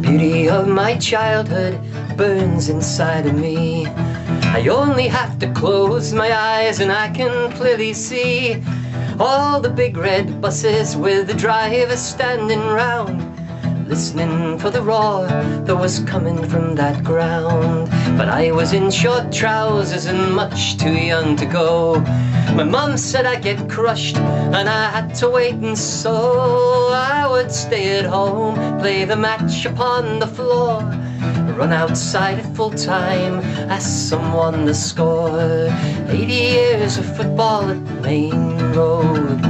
beauty of my childhood burns inside of me. I only have to close my eyes and I can clearly see all the big red buses with the drivers standing round, listening for the roar that was coming from that ground. But I was in short trousers and much too young to go. My mum said I'd get crushed and I had to wait, and so I would stay at home, play the match upon the floor, run outside at full time as someone to score. 80 years of football at Maine Road.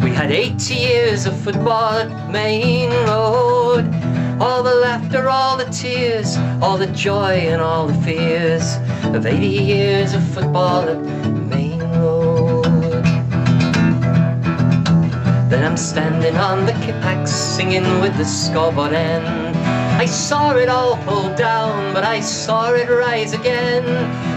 We had 80 years of football at Maine Road. All the laughter, all the tears, all the joy and all the fears of 80 years of football at Maine Road. Then I'm standing on the Kipax singing with the scoreboard end. I saw it all pull down, but I saw it rise again.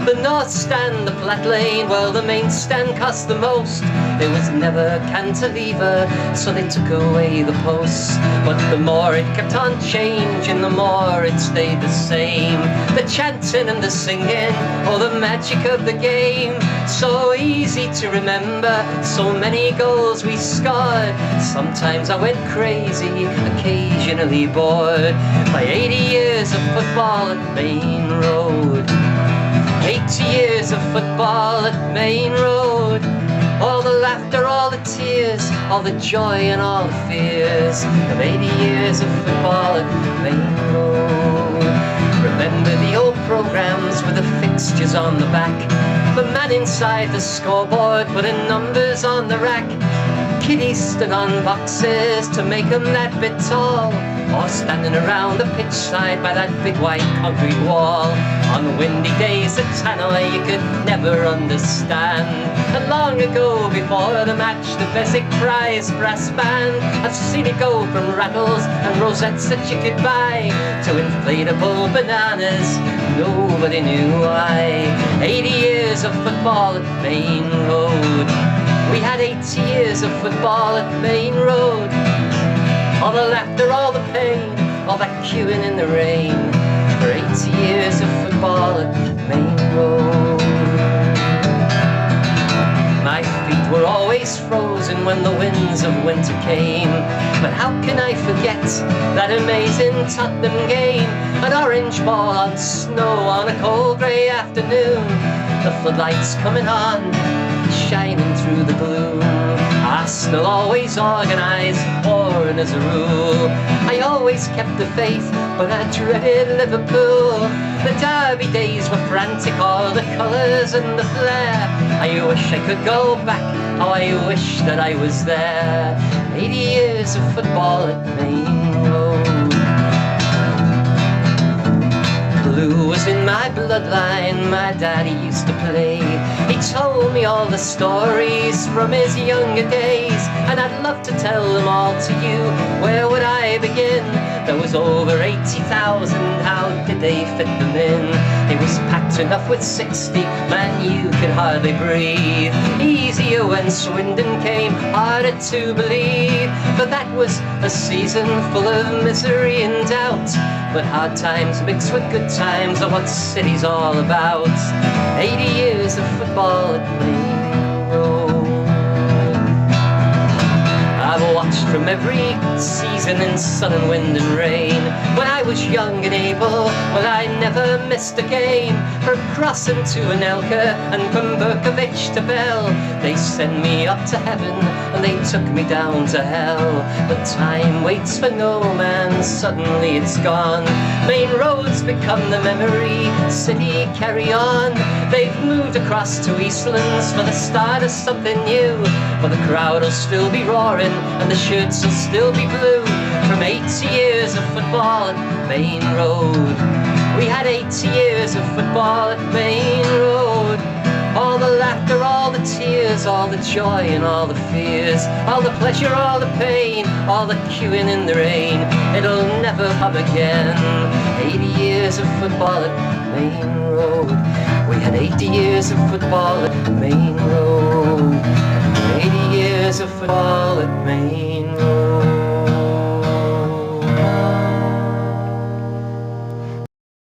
The north stand, the flat lane, well, the main stand cost the most. There was never cantilever, so they took away the posts. But the more it kept on changing, the more it stayed the same. The chanting and the singing, oh, the magic of the game. So easy to remember, so many goals we scored. Sometimes I went crazy, occasionally bored. By 80 years of football at Maine Road. 80 years of football at Maine Road. All the laughter, all the tears, all the joy and all the fears of 80 years of football at Maine Road. Remember the old programs with the fixtures on the back, the man inside the scoreboard putting numbers on the rack. Kiddies stood on boxes to make them that bit tall, or standing around the pitch side by that big white concrete wall. On windy days at Tannoy you could never understand. And long ago, before the match, the basic prize brass band, I've seen it go from rattles and rosettes that you could buy to inflatable bananas nobody knew why. 80 years of football at Maine Road. We had 80 years of football at Maine Road. All the laughter, all the pain, all that queuing in the rain, for 80 years of football at Maine Road. My feet were always frozen when the winds of winter came, but how can I forget that amazing Tottenham game? An orange ball on snow on a cold grey afternoon, the floodlights coming on, shining through the gloom. Arsenal always organised, foreign as a rule. I always kept the faith, but I dreaded Liverpool. The derby days were frantic, all the colours and the flair. I wish I could go back, oh I wish that I was there. 80 years of football at Maine Road. Blue was in my bloodline, my daddy used to play. He told me all the stories from his younger days, and I'd love to tell them all to you. Where would I begin? There was over 80,000, how did they fit them in? It was packed enough with 60, man you could hardly breathe. Easier when Swindon came, harder to believe. But that was a season full of misery and doubt, but hard times mixed with good times are what city's all about. 80 years of football at Maine Road. I've watched from every season in sun and wind and rain. When I was young and able, well I never missed a game. From Crossing to Anelka and from Berkovich to Bell, they sent me up to heaven and they took me down to hell. But time waits for no man, suddenly it's gone. Main roads become the memory, city carry on. They've moved across to Eastlands for the start of something new, but the crowd will still be roaring and the shirts will still be blue. From 80 years of football at Maine Road. We had 80 years of football at Maine Road. All the laughter, all the tears, all the joy and all the fears, all the pleasure, all the pain, all the queuing in the rain. It'll never come again. 80 years of football at Maine Road. We had 80 years of football at Maine Road. 80 years of football at Maine